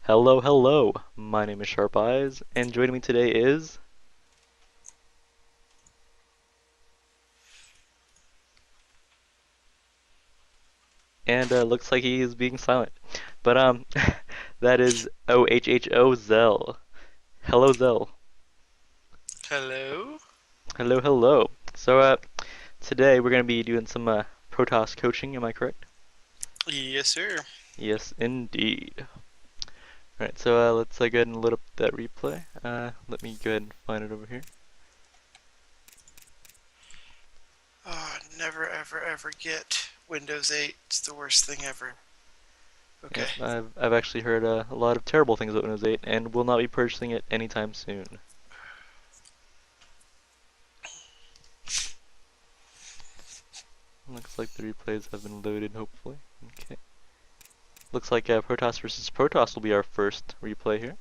Hello, hello. My name is Sharp Eyes, and joining me today is. And looks like he is being silent. But that is OHHO Zell. Hello, Zell. Hello? Hello, hello. So today we're gonna be doing some Protoss coaching. Am I correct? Yes, sir. Yes, indeed. All right. So let's go ahead and load up that replay. Let me go ahead and find it over here. Oh, never, ever, ever get Windows 8. It's the worst thing ever. Okay. Yep, I've actually heard a lot of terrible things about Windows 8, and will not be purchasing it anytime soon. Looks like the replays have been loaded, hopefully. Okay. Looks like Protoss versus Protoss will be our first replay here.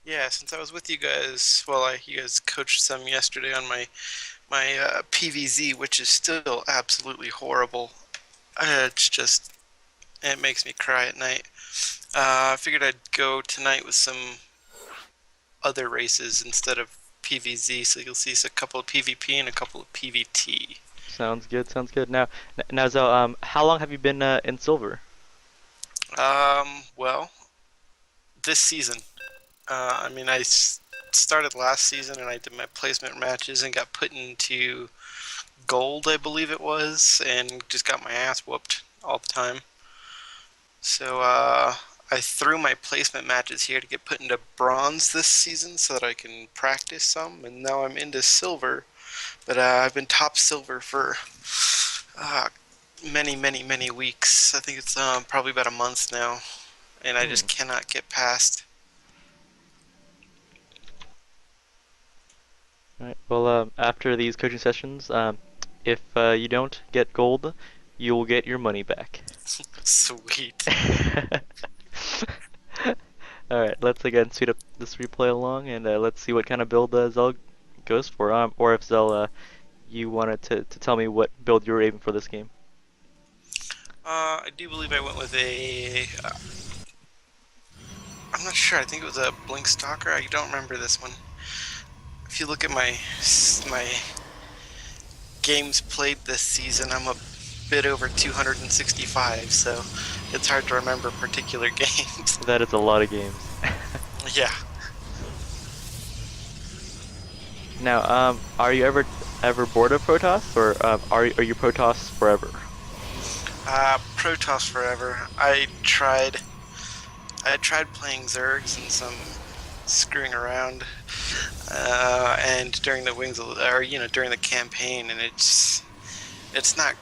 Yeah, since I was with you guys, well, you guys coached some yesterday on my PVZ, which is still absolutely horrible. It makes me cry at night. I figured I'd go tonight with some other races instead of PVZ, so you'll see a couple of PvP and a couple of PvT. Sounds good, sounds good. Now, Zell, how long have you been in Silver? Well, this season. I started last season and I did my placement matches and got put into gold, I believe it was, and just got my ass whooped all the time. So I threw my placement matches here to get put into bronze this season so that I can practice some, and now I'm into silver. But I've been top silver for uh, many, many, many weeks. I think it's probably about a month now, and I Hmm. just cannot get past. All right. Well, after these coaching sessions, if you don't get gold, you will get your money back. Sweet. All right. Let's again speed up this replay along, and let's see what kind of build Zell goes for. Or if Zell, you wanted to tell me what build you were aiming for this game. I do believe I went with a. I'm not sure. I think it was a Blink Stalker. I don't remember this one. If you look at my games played this season, I'm a bit over 265, so it's hard to remember particular games. That is a lot of games. Yeah. Now, are you ever bored of Protoss, or are you Protoss forever? Protoss forever. I tried playing Zergs and some screwing around, and during the wings, or during the campaign, and it's not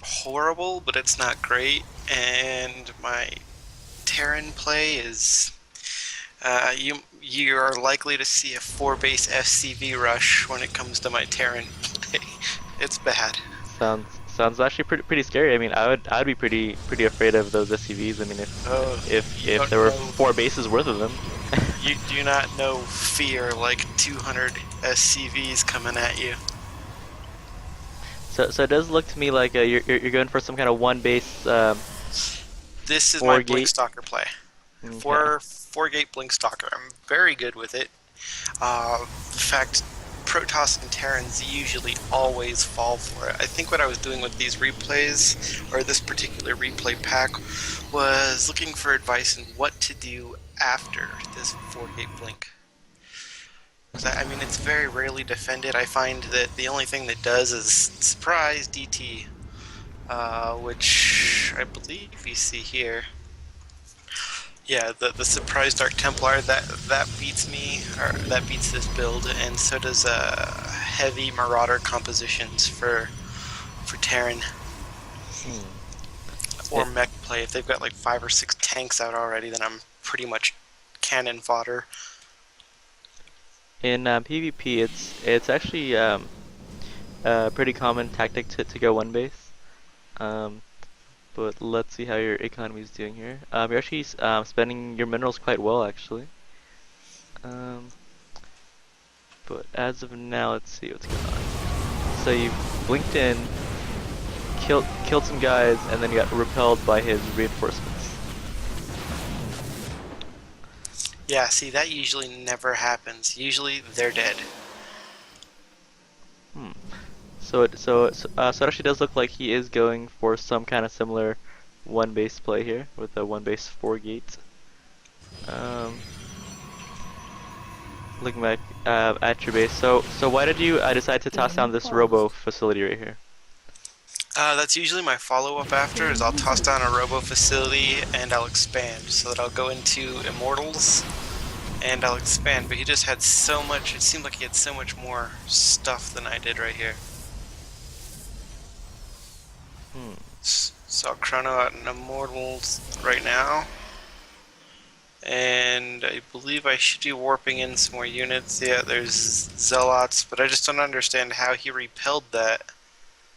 horrible, but it's not great. And my Terran play is you are likely to see a 4-base FCV rush when it comes to my Terran play. It's bad. Sounds actually pretty scary. I mean, I'd be pretty afraid of those SCVs. I mean, Oh, you if don't there were know. 4 bases worth of them. You do not know fear like 200 SCVs coming at you. So it does look to me like you're going for some kind of 1 base This is my 4 gate. Blinkstalker play. Okay. Four gate Blinkstalker. I'm very good with it. In fact, Protoss and Terrans usually always fall for it. I think what I was doing with these replays, or this particular replay pack, was looking for advice on what to do after this 4-gate blink. I mean, it's very rarely defended. I find that the only thing that does is surprise DT, which I believe you see here. Yeah, the surprise Dark Templar that beats me, or that beats this build, and so does heavy Marauder compositions for Terran Hmm. or mech play. If they've got like 5 or 6 tanks out already, then I'm pretty much cannon fodder. In PvP, it's actually a pretty common tactic to go 1 base. Um, but let's see how your economy is doing here. You're actually spending your minerals quite well, actually. Um, but as of now, let's see what's going on. So you blinked in, killed some guys, and then you got repelled by his reinforcements. Yeah, see, that usually never happens. Usually they're dead. Hmm. So it actually does look like he is going for some kind of similar one base play here with a one base four gate. Um, Looking back at your base. So why did you decide to toss down Game this robo paused. facility right here? That's usually my follow-up after, is Game I'll toss resumed. down a robo facility and I'll expand, so that I'll go into Immortals and I'll expand, but he just had so much, it seemed like he had so much more stuff than I did right here. Hmm. So I'll chrono out an Immortals right now. And I believe I should be warping in some more units. Yeah, there's Zealots, but I just don't understand how he repelled that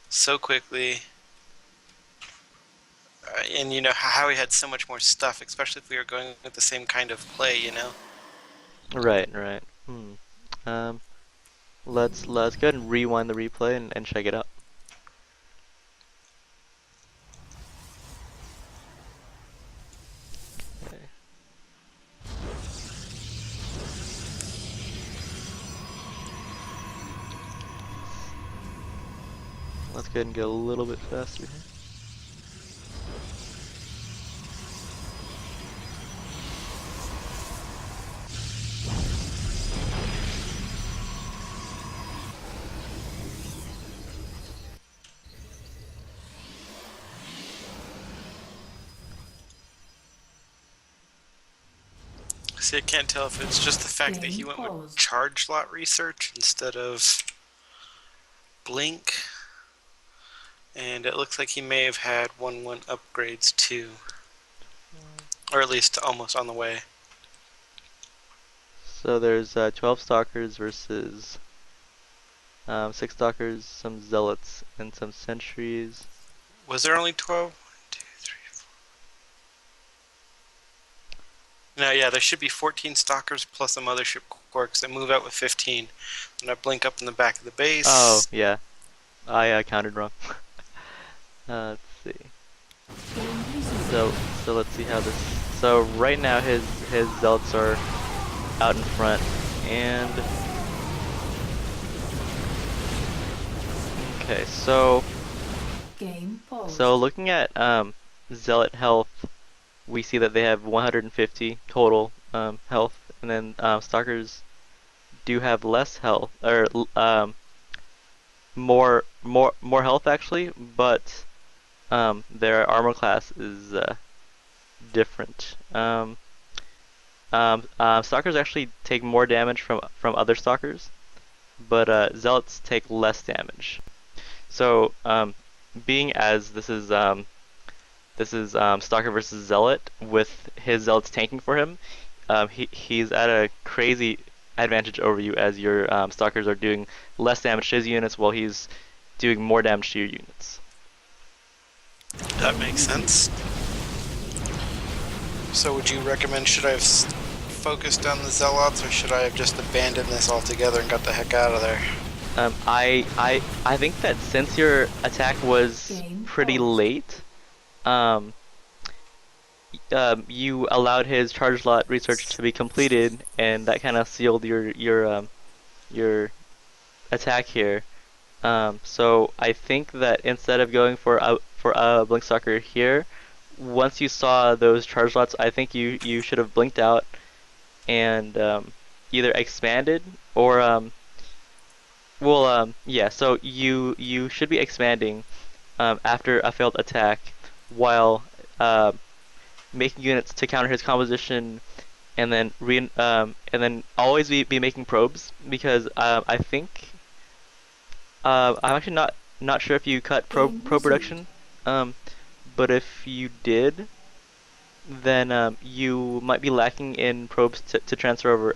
so quickly. And you know how he had so much more stuff, especially if we were going with the same kind of play, you know. Right, right. Um, let's go ahead and rewind the replay and check it out. Okay. Let's go ahead and get a little bit faster here. See, I can't tell if it's just the fact that he Game went with paused. charge lot research instead of blink, and it looks like he may have had 1-1 upgrades too, or at least almost on the way. So there's 12 stalkers versus 6 stalkers, some zealots, and some sentries. Was there only 12? 1, 2, 3, 4. No, yeah, there should be 14 stalkers plus a mothership quarks that move out with 15. And I blink up in the back of the Oh, base. yeah. I counted wrong. Let's see. Game resumed. So let's see how this. So right now his zealots are out in front, and okay. Game So paused. looking at zealot health, we see that they have 150 total health, and then stalkers do have less health or more health actually, but their armor class is different. Stalkers actually take more damage from other stalkers, but zealots take less damage. So being as this is stalker versus zealot with his zealots tanking for him, he's at a crazy advantage over you as your stalkers are doing less damage to his units while he's doing more damage to your units. That Game makes resumed. sense. So would you recommend, should I have focused on the Zealots, or should I have just abandoned this altogether and got the heck out of there? I think that since your attack was Game pretty paused. late, um, you allowed his charge lot research to be completed, and that kind of sealed your attack here. So I think that instead of going for a blink stalker here, once you saw those charge lots, I think you should have blinked out and either expanded or yeah. So you should be expanding after a failed attack while uh, making units to counter his composition, and then always be making probes because I think I'm actually not sure if you cut Game probe resumed. production, um, but if you did, then you might be lacking in probes to transfer over.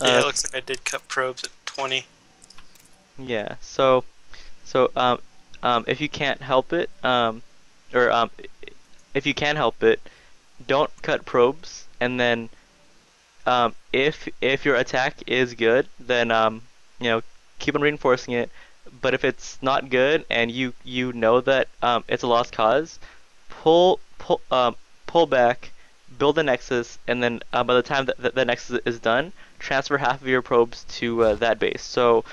Yeah, it looks like I did cut probes at 20. Yeah. So if you can't help it, or if you can help it, don't cut probes, and then if your attack is good, then you know, keep on reinforcing it. But if it's not good and you know that it's a lost cause, pull pull back, build the nexus, and then by the time that the nexus is done, transfer half of your probes to that base. So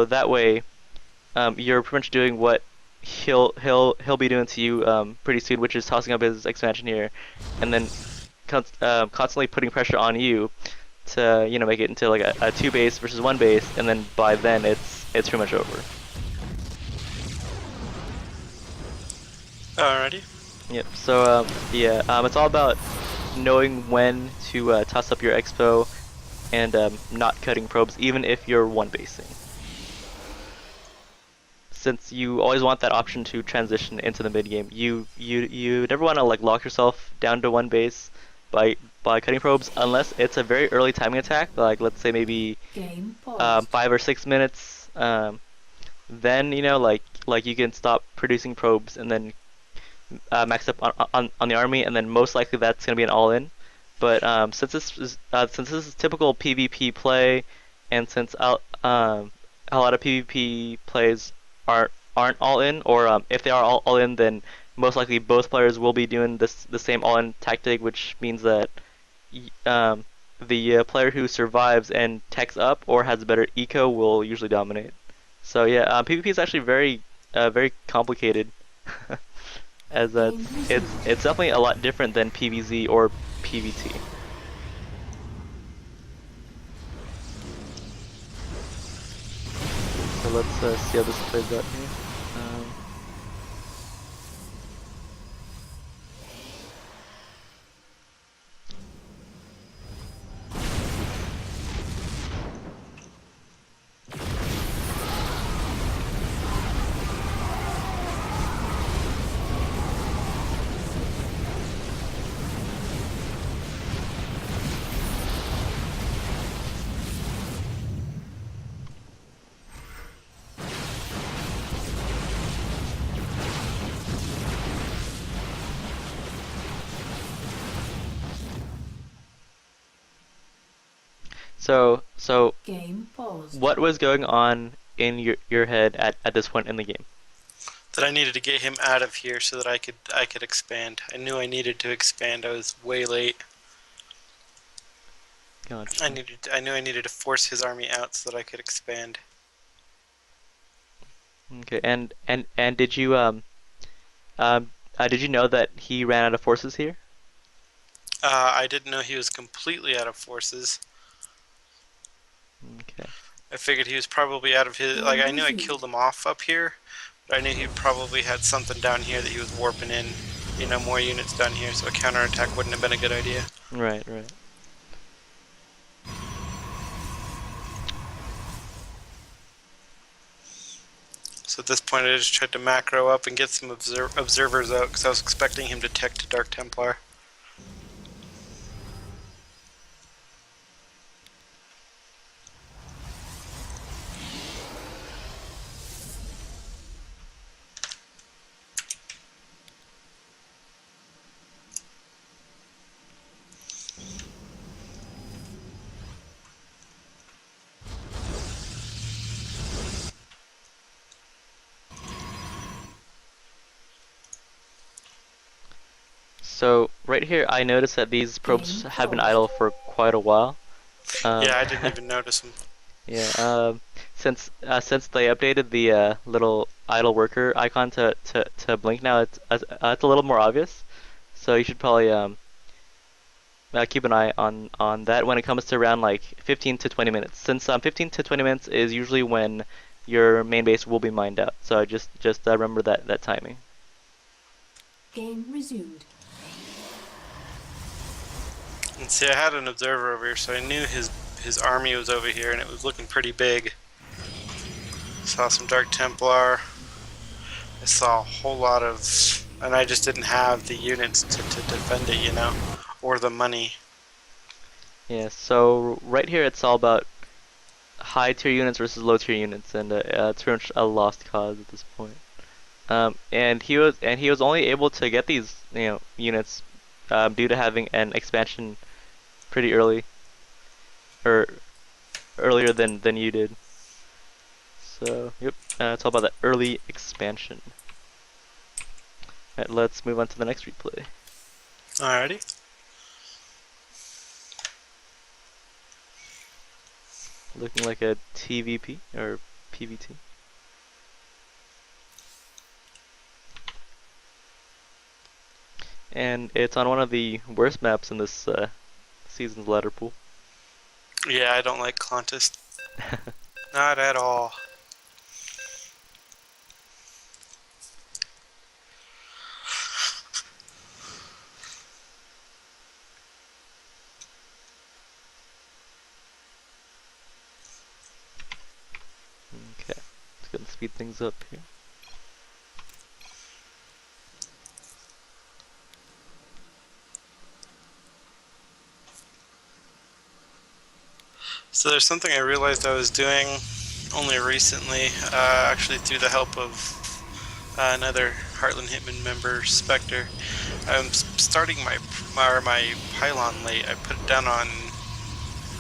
that way, you're pretty much doing what he'll be doing to you pretty soon, which is tossing up his expansion here, and then constantly putting pressure on you to make it into like a two base versus one base, and then by then it's pretty much over. Alrighty. Yep. So yeah, it's all about knowing when to toss up your expo and not cutting probes, even if you're one basing. Since you always want that option to transition into the mid game, you never want to like lock yourself down to one base by cutting probes unless it's a very early timing attack, like let's say maybe Game paused. 5 or 6 minutes. Then like you can stop producing probes and then max up on the army, and then most likely that's gonna be an all-in. But since this is typical PvP play, and since a lot of PvP plays aren't all in, or if they are all in, then most likely both players will be doing the same all in tactic, which means that the player who survives and techs up or has a better eco will usually dominate. So yeah, PvP is actually very complicated. As it's definitely a lot different than PvZ or PvT. So let's see how this plays out here. So Game paused. what was going on in your head at this point in the game? That I needed to get him out of here so that I could expand. I knew I needed to expand. I was way late. Gotcha. I knew I needed to force his army out so that I could expand. Okay, and did you did you know that he ran out of forces here? I didn't know he was completely out of forces. Okay. I figured he was probably out of his. Like, I knew I killed him off up here, but I knew he probably had something down here that he was warping in. More units down here, so a counterattack wouldn't have been a good idea. Right. So at this point, I just tried to macro up and get some observers out because I was expecting him to tech to Dark Templar. So right here, I noticed that these probes have been idle for quite a while. Yeah, I didn't even notice him. Yeah. Since they updated the little idle worker icon to blink now, it's a little more obvious. So you should probably keep an eye on that when it comes to around like 15 to 20 minutes. Since 15 to 20 minutes is usually when your main base will be mined out. So just remember that timing. Game resumed. And see, I had an observer over here, so I knew his army was over here, and it was looking pretty big. Saw some Dark Templar. I saw a whole lot of, and I just didn't have the units to defend it, or the money. Yeah. So right here, it's all about high tier units versus low tier units, and it's pretty much a lost cause at this point. And he was only able to get these units due to having an expansion pretty early, or earlier than you did. So yep, it's all about that early expansion. Alright, let's move on to the next replay. Alrighty. Looking like a TVP or PVT. And it's on one of the worst maps in this season's ladder pool. Yeah, I don't like Clontis. Not at all. Okay, let's go and speed things up here. So there's something I realized I was doing only recently, actually through the help of another Heartland Hitman member, Spectre. I'm starting my pylon late. I put it down on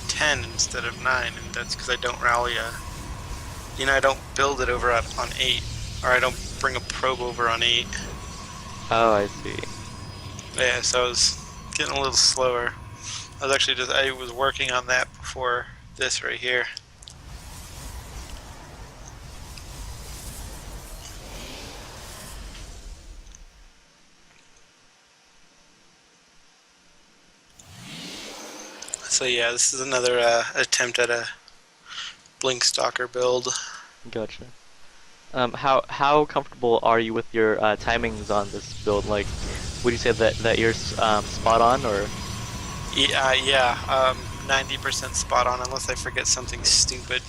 10 instead of 9, and that's because I don't rally I don't build it over on 8, or I don't bring a probe over on 8. Oh, I see. Yeah, so I was getting a little slower. I was working on that before this right here. So yeah, this is another attempt at a Blink Stalker build. Gotcha. How comfortable are you with your timings on this build? Like, would you say that you're spot on, or? Yeah, 90% spot on, unless I forget something stupid.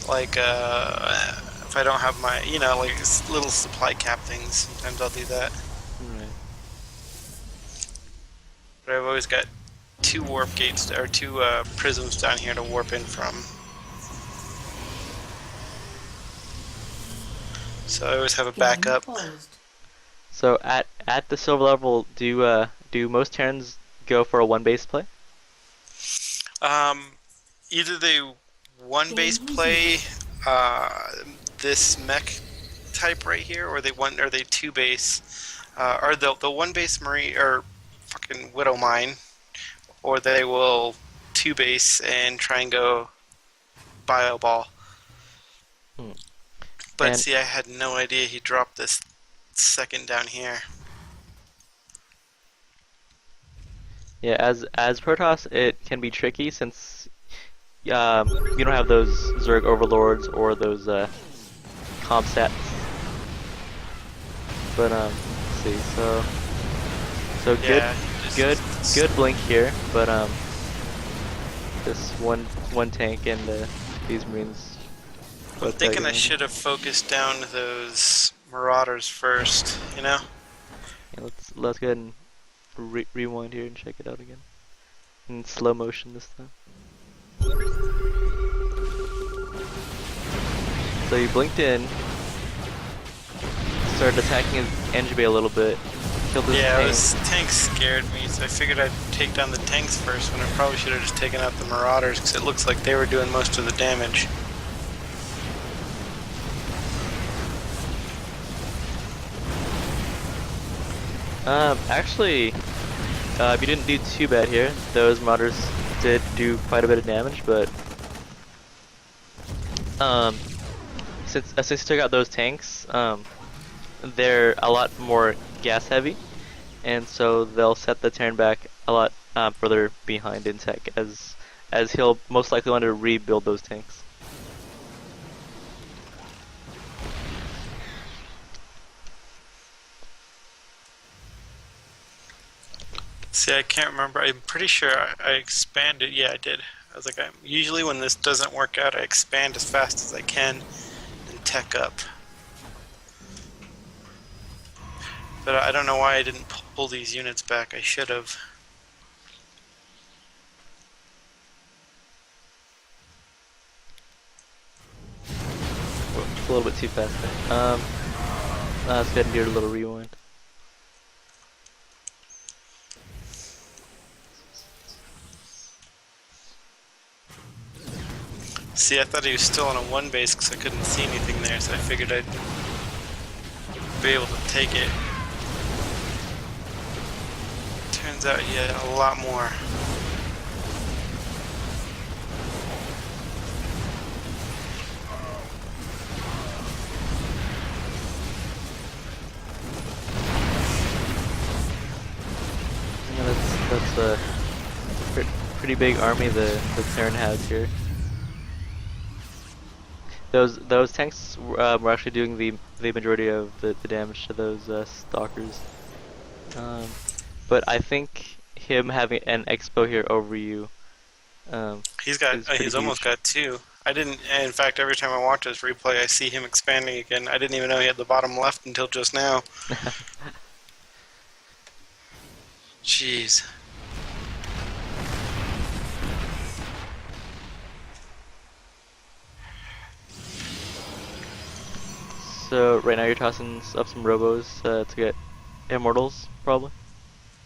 Like, if I don't have my, like little supply cap things, sometimes I'll do that. Right. But I've always got 2 warp gates, or 2 prisms down here to warp in from. So I always have a backup. So at the silver level, do most Terrans go for a one base play? Either they one base play this mech type right here, or they 2 base, or the 1 base Marine or fucking Widow Mine, or they will 2 base and try and go Bio Ball. But And see, I had no idea he dropped this second down here. yeah, as Protoss, it can be tricky since you don't have those Zerg overlords or those comp stats. But let's see. So Yeah, good blink here, but this one tank and these Marines. I'm thinking I should have focused down those Marauders first, Yeah, let's go ahead and rewind here and check it out again in slow motion this time. So you blinked in, started attacking his engine bay a little bit, killed his Yeah, tank. those tanks scared me, so I figured I'd take down the tanks first when I probably should have just taken out the Marauders, because it looks like they were doing most of the damage. Actually, you didn't do too bad here. Those Marauders did do quite a bit of damage, but since you took out those tanks, they're a lot more gas heavy, and so they'll set the Terran back a lot further behind in tech, as he'll most likely want to rebuild those tanks. See, I can't remember. I'm pretty sure I expanded. Yeah, I did. I was like, usually when this doesn't work out, I expand as fast as I can and tech up. But I don't know why I didn't pull these units back. I should have. It's a little bit too fast there. Let's go ahead and do a little rewind. See, I thought he was still on a 1 base because I couldn't see anything there, so I figured I'd be able to take it. Turns out, yeah, a lot more. That's a pretty big army the Terran has here. Those tanks were actually doing the majority of the damage to those stalkers. But I think him having an expo here over you is pretty He's almost huge. got two. I didn't. In fact, every time I watch his replay, I see him expanding again. I didn't even know he had the bottom left until just now. Jeez. So right now you're tossing up some robos to get immortals, probably.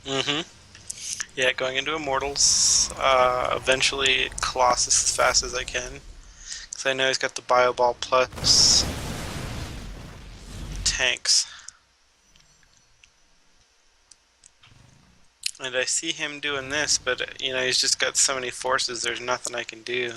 Mm-hmm. Yeah, going into Immortals. Eventually Colossus as fast as I can. Because I know he's got the Bio Ball plus tanks. And I see him doing this, but you know, he's just got so many forces, there's nothing I can do.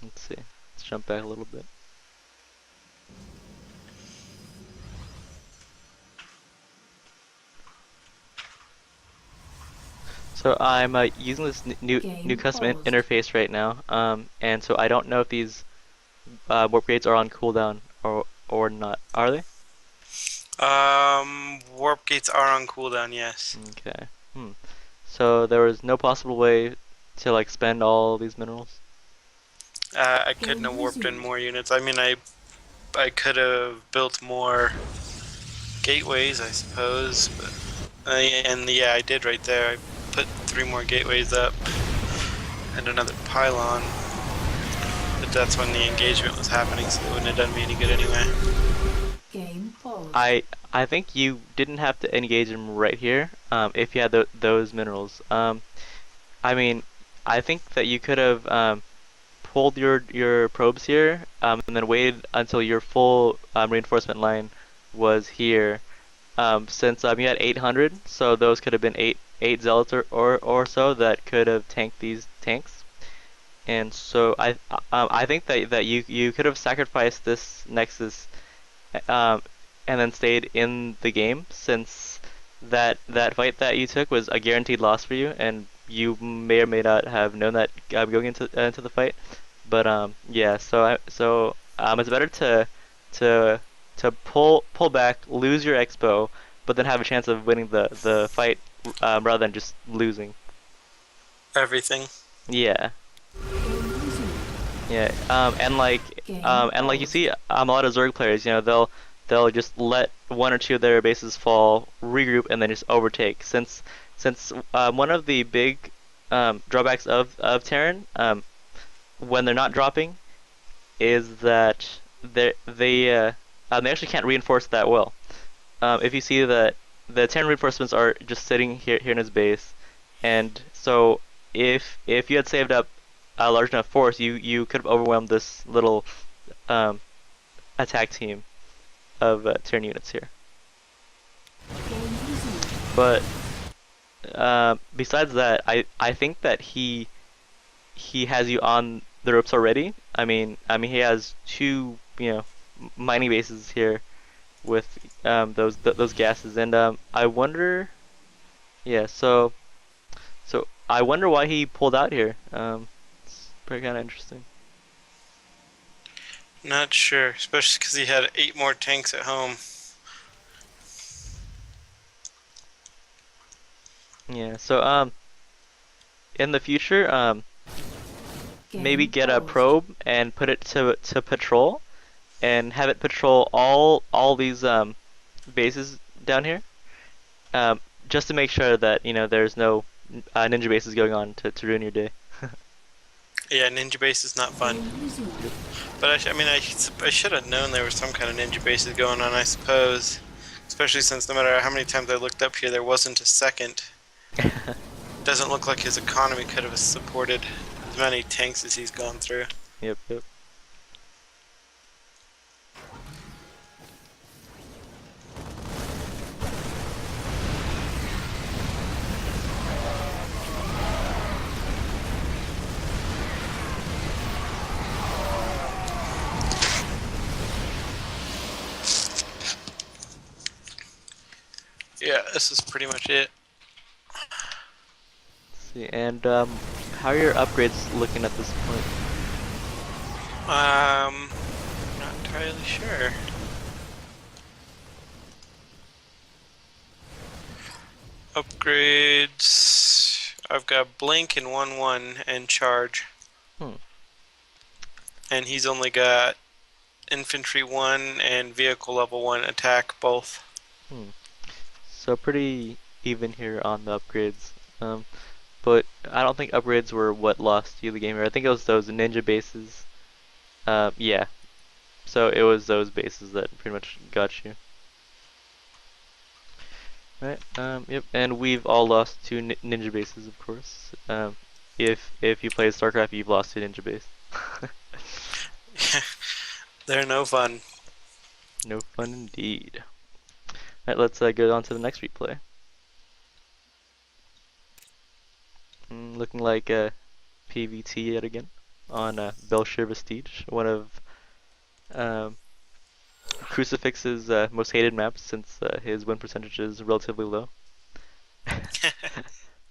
Let's see. Let's jump back a little bit. So I'm using this new custom interface right now, and so I don't know if these warp gates are on cooldown or not. Are they? Warp gates are on cooldown, yes. Okay. So there was no possible way to like spend all these minerals? I couldn't have warped in more units. I mean, I could have built more gateways, I suppose, but and yeah, I did right there. I put 3 more gateways up and another pylon, but that's when the engagement was happening, so it wouldn't have done me any good anyway. Game paused. I think you didn't have to engage them right here if you had those minerals. I mean, I think that you could have pulled your probes here and then waited until your full reinforcement line was here. Since you had 800, so those could have been eight zealots or so that could have tanked these tanks. And so I think that you could have sacrificed this Nexus and then stayed in the game, since that fight that you took was a guaranteed loss for you, and you may or may not have known that going into the fight. But yeah, it's better to pull back, lose your expo, but then have a chance of winning the fight rather than just losing. Everything. Yeah. Game resumed. Yeah, and like you see, a lot of Zerg players, you know, they'll just let one or two of their bases fall, regroup, and then just overtake. Since one of the big drawbacks of Terran, when they're not dropping, is that they actually can't reinforce that well. If you see that the Terran reinforcements are just sitting here in his base, and so if you had saved up a large enough force, you could have overwhelmed this little attack team of Terran units here. Game resumed. But besides that, I think that he has you on the ropes already. I mean he has two, you know, mining bases here with those gases, and I wonder, yeah. So I wonder why he pulled out here. It's pretty kind of interesting. Not sure, especially because he had 8 more tanks at home. Yeah. So in the future, maybe Game get a paused. probe and put it to patrol, and have it patrol all these bases down here, just to make sure that, you know, there's no ninja bases going on to ruin your day. Yeah, ninja base is not fun. Game resumed. But I should have known there was some kind of ninja bases going on, I suppose. Especially since no matter how many times I looked up here, there wasn't a second. Doesn't look like his economy could have supported as many tanks as he's gone through. Yep, yep. Yeah, this is pretty much it. Let's see, and how are your upgrades looking at this point? Not entirely sure. Upgrades. I've got blink and 1/1 and charge. Hmm. And he's only got infantry 1 and vehicle level 1 attack both. Hmm. So pretty even here on the upgrades. But I don't think upgrades were what lost you the game here. I think it was those ninja bases. Yeah. So it was those bases that pretty much got you. Right. Yep. And we've all lost two ninja bases, of course. If you play StarCraft, you've lost a ninja base. They're no fun. No fun indeed. Right. Let's go on to the next replay. Looking like PVT yet again on Belshir Vestige, one of Crucifix's most hated maps since his win percentage is relatively low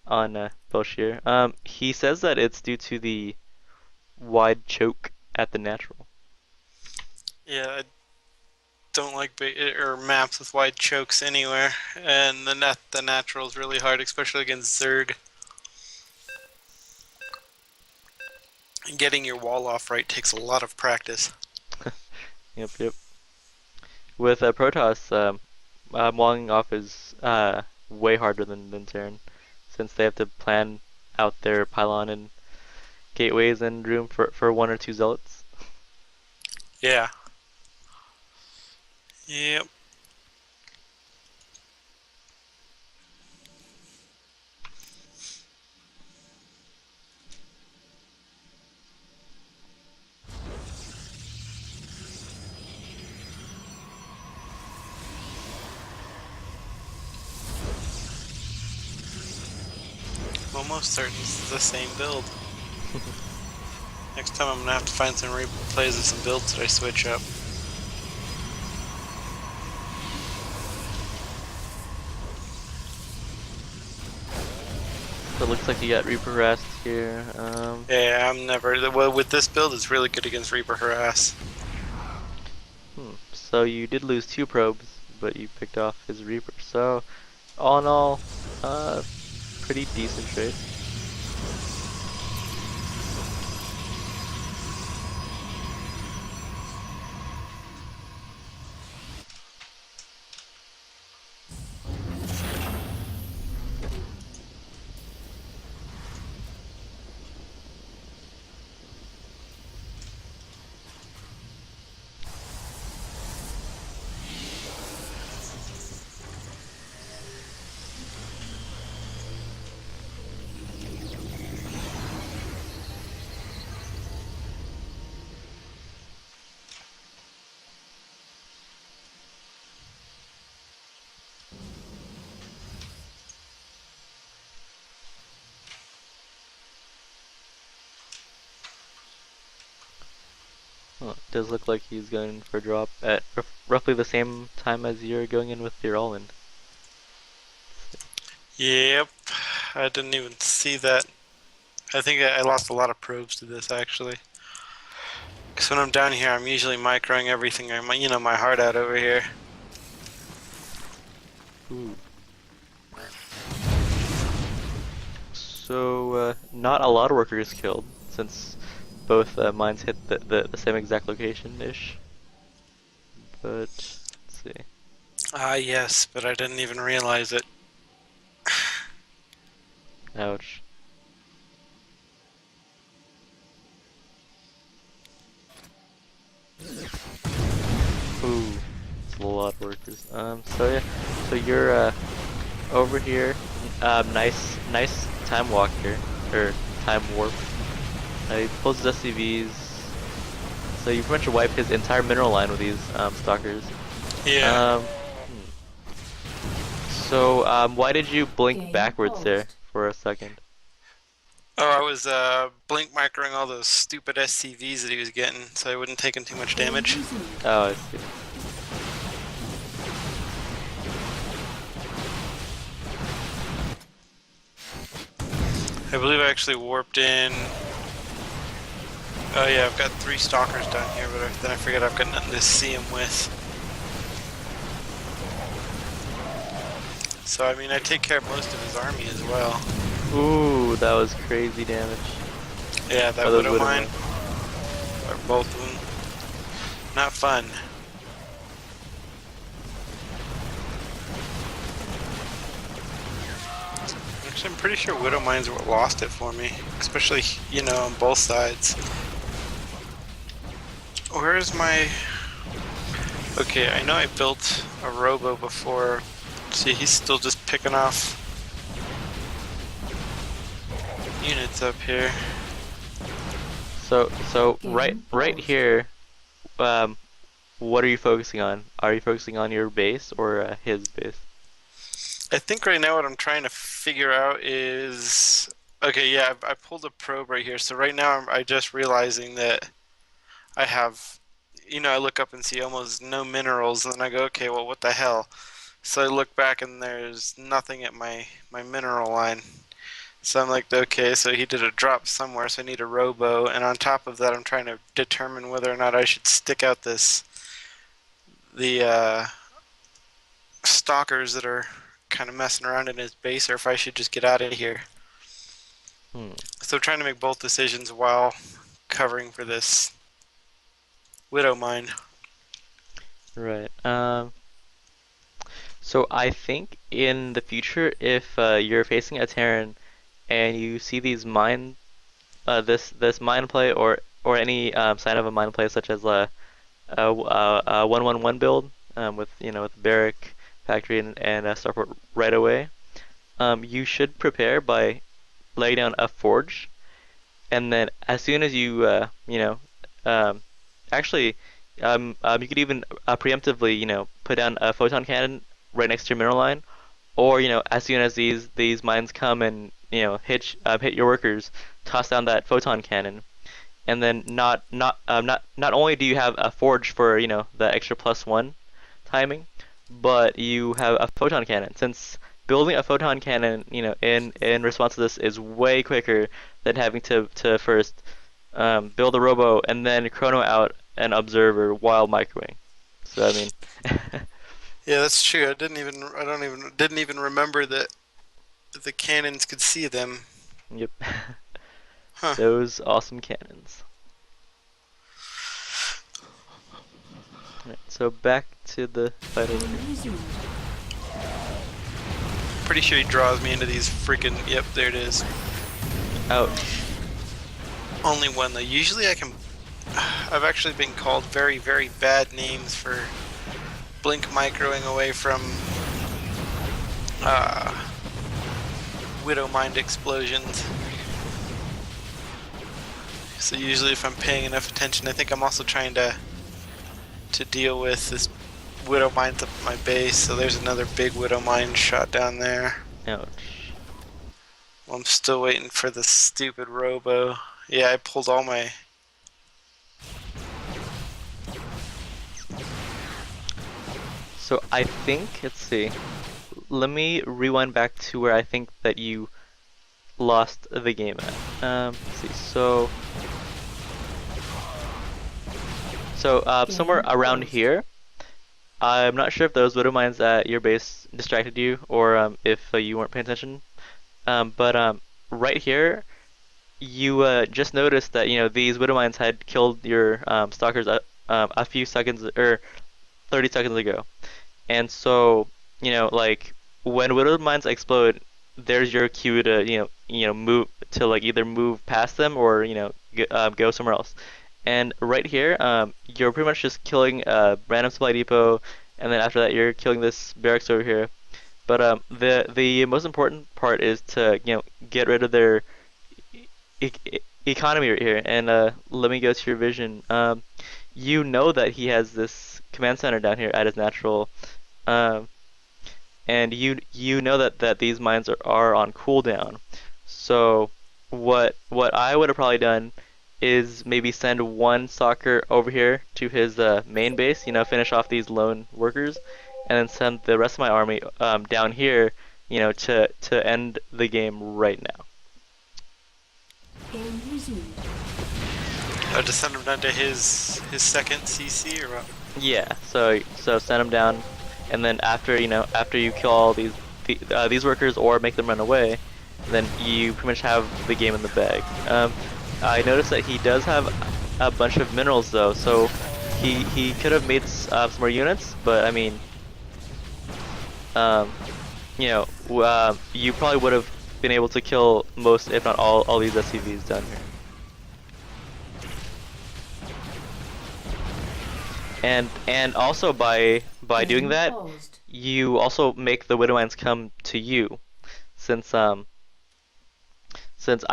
on Belshir. He says that it's due to the wide choke at the natural. Yeah, I don't like maps with wide chokes anywhere, and the natural is really hard, especially against Zerg. And getting your wall off right takes a lot of practice. Yep, yep. With Protoss, walling off is way harder than Terran, since they have to plan out their pylon and gateways and room for one or two zealots. Yeah. Yep. Almost certain this is the same build. Next time I'm gonna have to find some replays of some builds that I switch up. So it looks like you got Reaper harassed here. Yeah, I'm never. Well, with this build, it's really good against Reaper Harass. So you did lose two probes, but you picked off his Reaper. So all in all, pretty decent trade. Well, it does look like he's going for a drop at roughly the same time as you're going in with your all-in. Yep, I didn't even see that. I think I lost a lot of probes to this actually. Because when I'm down here, I'm usually microing everything. My heart out over here. Ooh. So, not a lot of workers killed, since both mines hit the same exact location-ish. But, let's see. Ah, yes, but I didn't even realize it. Ouch. Ooh, it's a lot of workers. So yeah, so you're over here. Nice time walk here, or time warp. He pulls his SCVs. So you pretty much wipe his entire mineral line with these stalkers. Yeah. So why did you blink Game backwards there paused. for a second? Oh, I was blink microing all those stupid SCVs that he was getting, so I wouldn't take him too much Game damage. resumed. Oh, I see. I believe I actually warped in. Oh yeah, I've got 3 stalkers down here, but then I forget I've got nothing to see them with. So I mean, I take care of most of his army as well. Ooh, that was crazy damage. Yeah, that Oh, those Widow Mine, mines. or both of them. Not fun. Actually, I'm pretty sure Widow Mines what lost it for me, especially, you know, on both sides. Where is my... Okay, I know I built a robo before. See, he's still just picking off units up here. So right Game right paused. here, um, what are you focusing on? Are you focusing on your base or his base? I think right now what I'm trying to figure out is... Okay, yeah, I pulled a probe right here. So right now I just realizing that I have... You know, I look up and see almost no minerals, and then I go, okay, well, what the hell? So I look back and there's nothing at my mineral line. So I'm like, okay, so he did a drop somewhere, so I need a robo. And on top of that, I'm trying to determine whether or not I should stick out the stalkers that are kind of messing around in his base, or if I should just get out of here. Hmm. So I'm trying to make both decisions while covering for this Widow Mine. Right. So I think in the future, if you're facing a Terran and you see these mine, this mine play or any sign of a mine play such as a 111 build with with barrack factory and starport right away, you should prepare by laying down a forge, and then as soon as you um, actually you could even preemptively put down a photon cannon right next to your mineral line, or as soon as these mines come and hit your workers, toss down that photon cannon, and then not only do you have a forge for the extra +1 timing, but you have a photon cannon. Since building a photon cannon, in response to this is way quicker than having to first build a robo and then chrono out an observer while microwing. So I mean, Yeah, that's true. Didn't even remember that the cannons could see them. yep, Huh. those awesome cannons. Alright, so back to the fight over here. Game resumed. Pretty sure he draws me into these freaking... Yep, there it is. Ouch. Only one though. Usually I can... I've actually been called very, very bad names for blink microing away from Widow Mind explosions. So usually if I'm paying enough attention, I think I'm also trying to deal with this Widow Mines up at my base. So there's another big Widow Mine shot down there. Ouch. Well, I'm still waiting for the stupid robo. Yeah, I pulled all my... So I think, let's see. Let me rewind back to where I think that you lost the game at. Let's see. So somewhere around here. I'm not sure if those widow mines at your base distracted you or if you weren't paying attention. But right here, you just noticed that these widow mines had killed your stalkers a few seconds or 30 seconds ago. And so, like when widow mines explode, there's your cue to move to like either move past them or go somewhere else. And right here, you're pretty much just killing a random supply depot, and then after that, you're killing this barracks over here. But the most important part is to get rid of their economy right here, and let me go to your vision. You know that he has this command center down here at his natural, um, and you know that these mines are on cooldown. So what I would have probably done is maybe send one soccer over here to his main base, finish off these lone workers, and then send the rest of my army down here, to end the game right now. Game resumed. To send him down to his second CC or what? Yeah, so send them down, and then after you kill all these workers or make them run away, then you pretty much have the game in the bag. I noticed that he does have a bunch of minerals though, so he could have made some more units, but I mean, um, you probably would have been able to kill most, if not all these SCVs down here. And also by doing Game that, paused. you also make the widow mines come to you, since I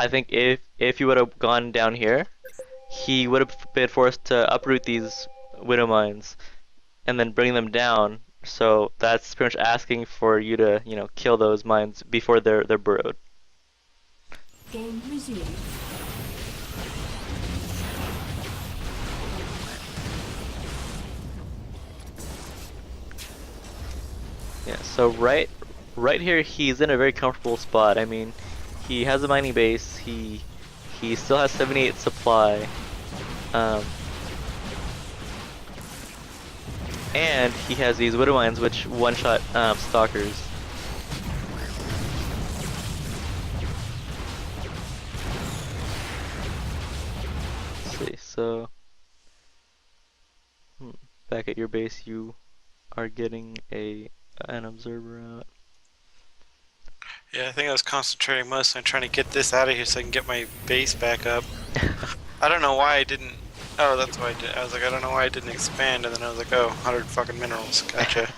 think if you would have gone down here, he would have been forced to uproot these widow mines and then bring them down. So that's pretty much asking for you to kill those mines before they're burrowed. Game resumed. Yeah. So right here he's in a very comfortable spot. I mean, he has a mining base. He still has 78 supply. Um, and he has these widow mines which one-shot stalkers. Let's see, so back at your base, you are getting an observer out. Yeah, I think I was concentrating mostly on trying to get this out of here so I can get my base back up. I don't know why I didn't. Oh, that's why I did. I was like, I don't know why I didn't expand, and then I was like, oh, 100 fucking minerals. Gotcha.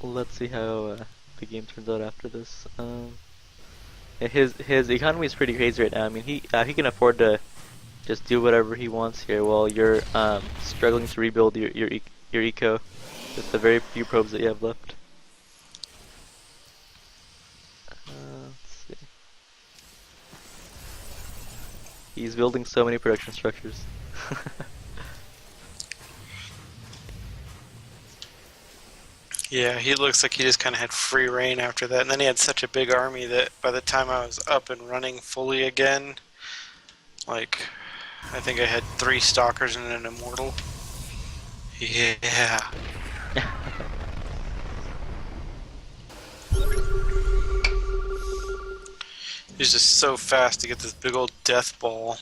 Let's see how the game turns out after this. His economy is pretty crazy right now. I mean, he can afford to just do whatever he wants here while you're struggling to rebuild your eco with the very few probes that you have left. Let's see. He's building so many production structures. Yeah, he looks like he just kind of had free reign after that, and then he had such a big army that by the time I was up and running fully again, like, I think I had 3 stalkers and an immortal. Yeah. He's just so fast to get this big old death ball.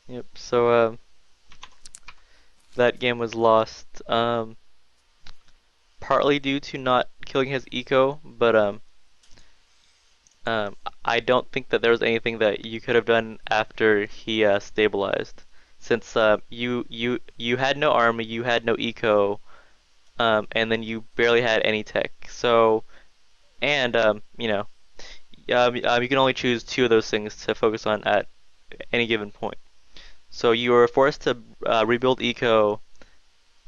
Yep. So that game was lost partly due to not killing his eco, but I don't think that there was anything that you could have done after he stabilized, since you had no army, you had no eco, and then you barely had any tech. So, and you can only choose 2 of those things to focus on at any given point. So you were forced to rebuild eco,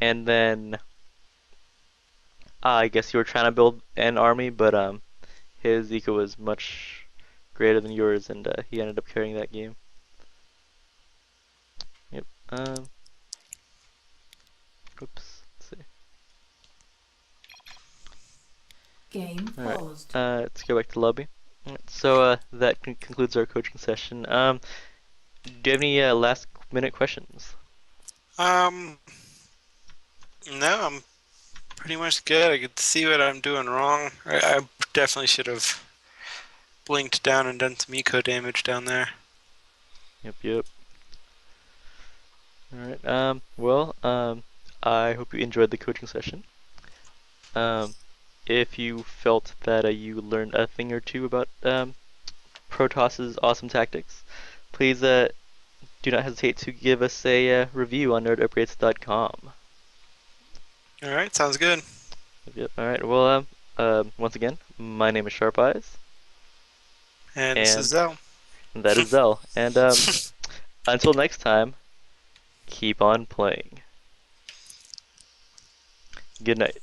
and then I guess you were trying to build an army, but his eco was much greater than yours, and he ended up carrying that game. Yep. Oops. Let's see. Game All right. paused. Let's go back to lobby. Alright, so that concludes our coaching session. Do you have any last minute questions? No, I'm pretty much good. I could see what I'm doing wrong. I definitely should have blinked down and done some eco damage down there. Yep. Alright, well, I hope you enjoyed the coaching session. If you felt that you learned a thing or two about Protoss's awesome tactics, please do not hesitate to give us a review on nerdupgrades.com. All right, sounds good. Yep. All right. Well, once again, my name is Sharp Eyes, And this is and Zell. that is Zell. And until next time, keep on playing. Good night.